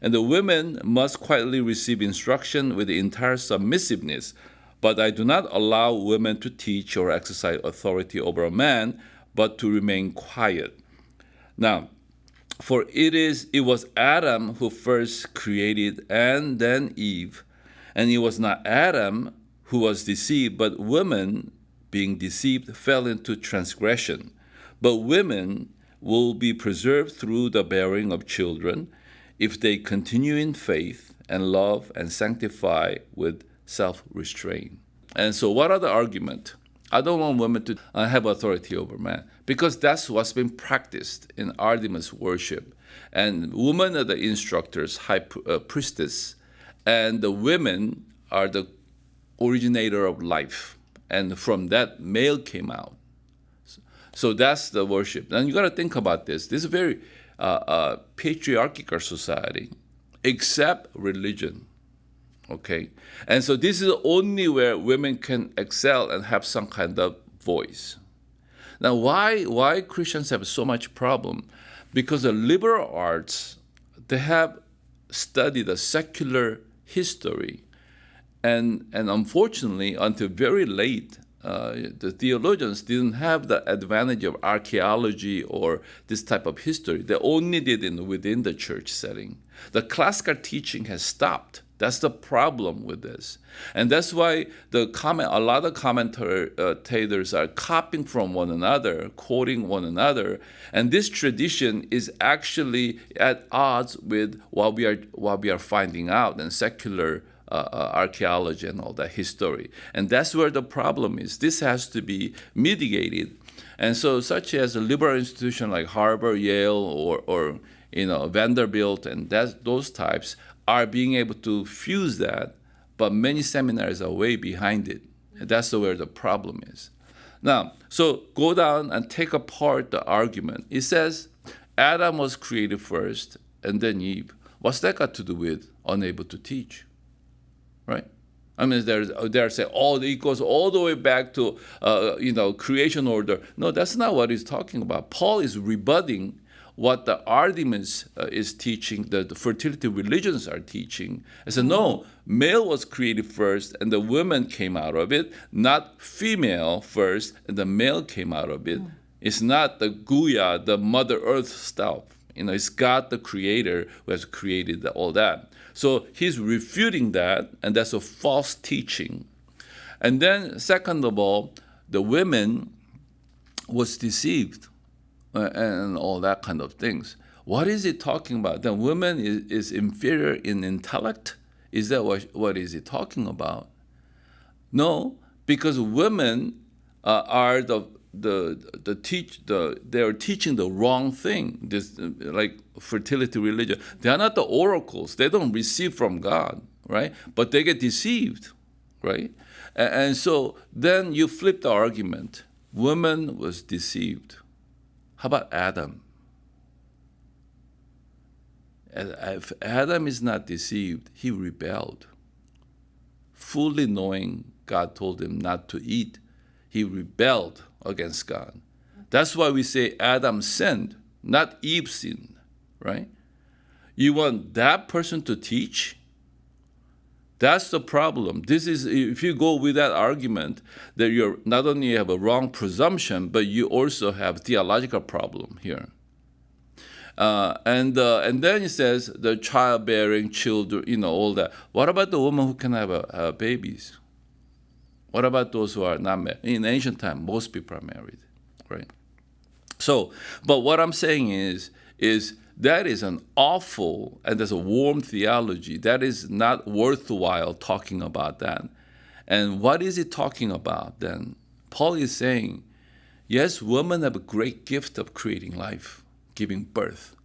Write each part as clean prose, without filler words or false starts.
And the women must quietly receive instruction with the entire submissiveness. But I do not allow women to teach or exercise authority over a man, but to remain quiet. Now, for it was Adam who first created, and then Eve. And it was not Adam who was deceived, but women, being deceived, fell into transgression. But women will be preserved through the bearing of children if they continue in faith and love and sanctify with self-restraint. And so what are the arguments? I don't want women to have authority over men, because that's what's been practiced in Artemis worship. And women are the instructors, high priestess, and the women are the originator of life. And from that, male came out. So that's the worship. And you got to think about this. This is a very patriarchal society, except religion. Okay? And so this is only where women can excel and have some kind of voice. Now, why Christians have so much problem? Because the liberal arts, they have studied the secular history. And unfortunately, until very late, the theologians didn't have the advantage of archaeology or this type of history. They only did it within the church setting. The classical teaching has stopped. That's the problem with this. And that's why a lot of commentators are copying from one another, quoting one another. And this tradition is actually at odds with what we are finding out in secular archaeology and all that history. And that's where the problem is. This has to be mitigated. And so such as a liberal institution like Harvard, Yale, or Vanderbilt and those types are being able to fuse that, but many seminaries are way behind it. And that's where the problem is. Now, so go down and take apart the argument. It says Adam was created first and then Eve. What's that got to do with unable to teach? Right? I mean, they're saying, it goes all the way back to, creation order. No, that's not what he's talking about. Paul is rebutting what the Artemis is teaching, the fertility religions are teaching. I said, no, male was created first and the women came out of it, not female first and the male came out of it. It's not the Guya, the Mother Earth stuff. It's God the Creator who has created all that. So he's refuting that, and that's a false teaching. And then, second of all, the women was deceived and all that kind of things. What is it talking about? The woman is inferior in intellect? Is that what is it talking about? No, because women are they are teaching the wrong thing. This like fertility religion. They are not the oracles. They don't receive from God, right? But they get deceived, right? And so then you flip the argument. Woman was deceived. How about Adam? If Adam is not deceived, he rebelled. Fully knowing God told him not to eat, he rebelled against God. That's why we say Adam sinned, not Eve sinned, right? You want that person to teach? That's the problem. This is, if you go with that argument, that you're not only have a wrong presumption, but you also have theological problem here. And then it says the childbearing, children, all that. What about the woman who can have babies? What about those who are not married? In ancient time, most people are married, right? So, but what I'm saying is that is an awful, and there's a warm theology. That is not worthwhile talking about that. And what is it talking about then? Paul is saying, yes, women have a great gift of creating life, giving birth,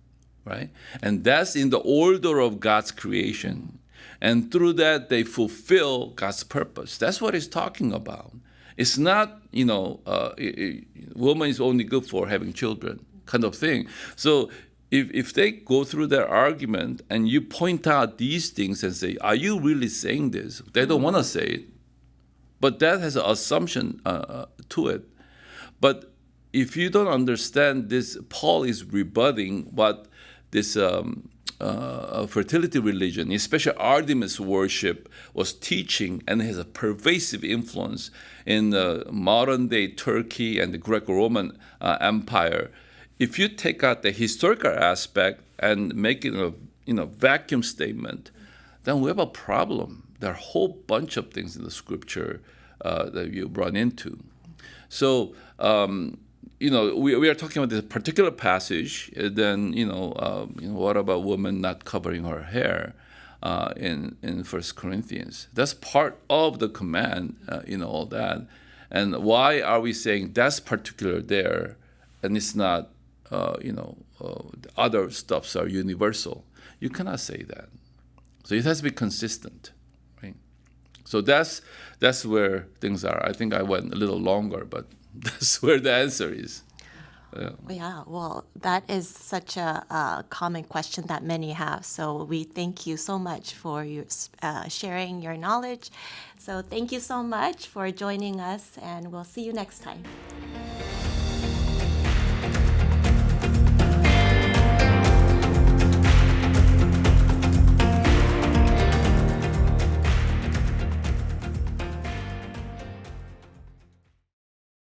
right? And that's in the order of God's creation. And through that, they fulfill God's purpose. That's what he's talking about. It's not, woman is only good for having children kind of thing. So if they go through their argument and you point out these things and say, are you really saying this? They don't want to say it. But that has an assumption to it. But if you don't understand this, Paul is rebutting what this fertility religion, especially Artemis worship, was teaching and has a pervasive influence in the modern-day Turkey and the Greco-Roman Empire. If you take out the historical aspect and make it a vacuum statement, then we have a problem. There are a whole bunch of things in the scripture that you run into. So, we are talking about this particular passage. Then, what about women not covering her hair in 1 Corinthians? That's part of the command, all that. And why are we saying that's particular there, and it's not, other stuffs are universal? You cannot say that. So it has to be consistent, right? So that's where things are. I think I went a little longer, but that's where the answer is. Yeah, well, that is such a common question that many have. So we thank you so much for your sharing your knowledge. So thank you so much for joining us, and we'll see you next time.